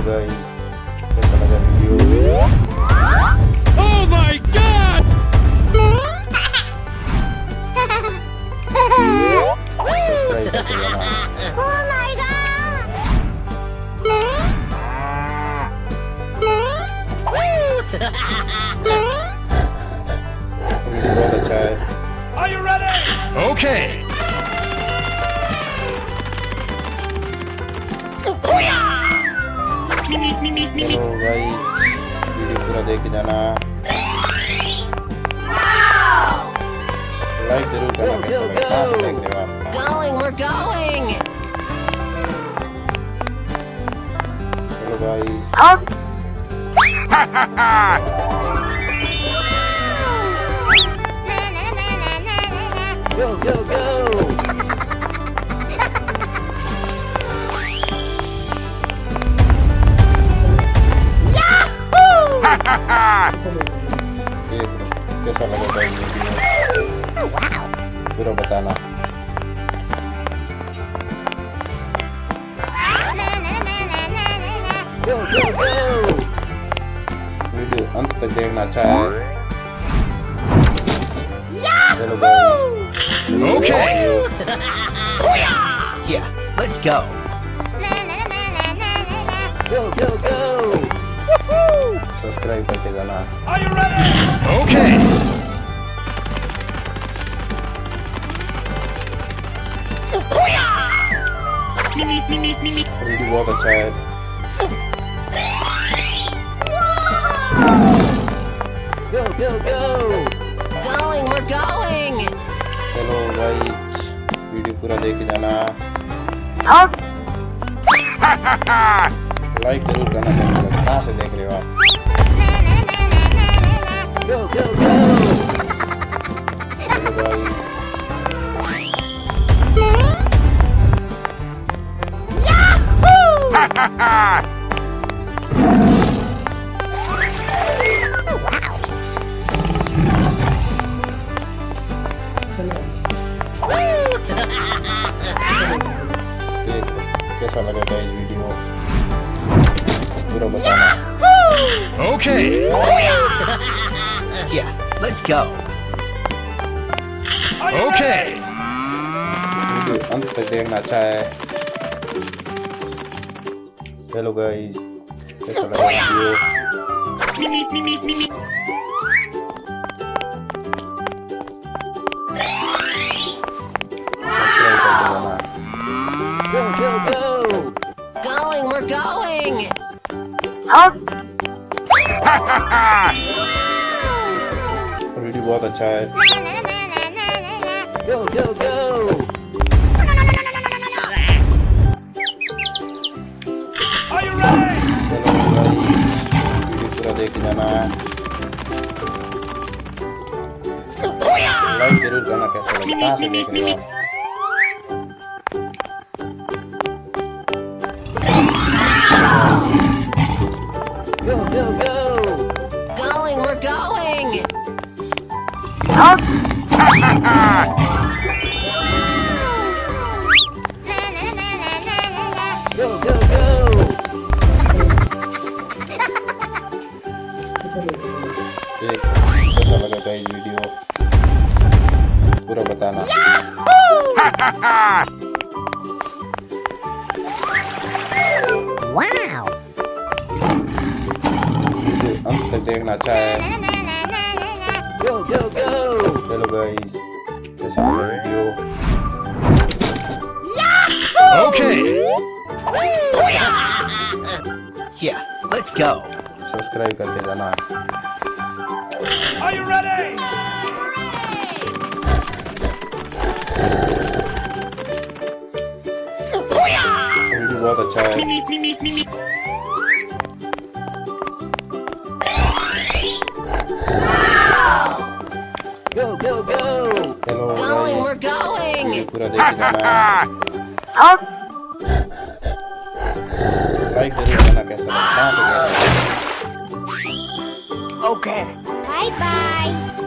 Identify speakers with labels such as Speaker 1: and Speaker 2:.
Speaker 1: guys, कैसा लगा video?
Speaker 2: Oh my god!
Speaker 1: Subscribe करके जाना।
Speaker 3: Oh my
Speaker 1: वीडियो बहुत अच्छा है।
Speaker 2: Are you ready?
Speaker 4: Okay.
Speaker 1: चलो भाई वीडियो पूरा देख के जाना। लाइक जरूर करना। कैसा लगा? कहाँ से देख रहे हो आप?
Speaker 3: Going, we're going.
Speaker 1: चलो भाई
Speaker 4: Go, go, go.
Speaker 1: देख कैसा लगा भाई वीडियो? पूरा बताना।
Speaker 4: Go, go, go.
Speaker 1: वीडियो अंत तक देखना अच्छा है। चलो भाई
Speaker 4: Okay. Yeah, let's go. Go, go, go.
Speaker 1: Subscribe करके जाना।
Speaker 2: Are you ready?
Speaker 4: Okay.
Speaker 1: Video बहुत अच्छा है।
Speaker 4: Go, go, go.
Speaker 3: Going, we're going.
Speaker 1: चलो भाई वीडियो पूरा देख के जाना। लाइक जरूर करना। कैसा लगा? कहाँ से देख रहे हो आप?
Speaker 4: Go, go, go.
Speaker 1: चलो भाई देख कैसा लगा गाइस वीडियो? पूरा बताना।
Speaker 4: Okay. Yeah, let's go. Okay.
Speaker 1: Video अंत तक देखना अच्छा है। हेलो गाइस कैसा लगा वीडियो? सब्सक्राइब करके जाना।
Speaker 4: Go, go, go.
Speaker 3: Going, we're going.
Speaker 1: Video बहुत अच्छा है।
Speaker 4: Go, go, go.
Speaker 2: Are you ready?
Speaker 1: चलो भाई वीडियो पूरा देख के जाना। लाइक जरूर करना। कैसा लगा? कहाँ से देख रहे हो आप?
Speaker 4: Go, go, go.
Speaker 3: Going, we're going.
Speaker 4: Go, go, go.
Speaker 1: देख कैसा लगा गाइस वीडियो? पूरा बताना।
Speaker 3: Wow.
Speaker 1: वीडियो अंत तक देखना अच्छा है।
Speaker 4: Go, go, go.
Speaker 1: Hello guys कैसा लगा video?
Speaker 4: Okay. Yeah, let's go.
Speaker 1: Subscribe करके जाना।
Speaker 2: Are you ready?
Speaker 1: वीडियो बहुत अच्छा है।
Speaker 4: Go, go, go.
Speaker 1: Hello
Speaker 3: Going,
Speaker 1: भाई
Speaker 3: we're going.
Speaker 1: वीडियो पूरा देख के जाना। लाइक जरूर करना। कैसा लगा? कहाँ से देख रहे हो?
Speaker 3: Okay. Bye bye.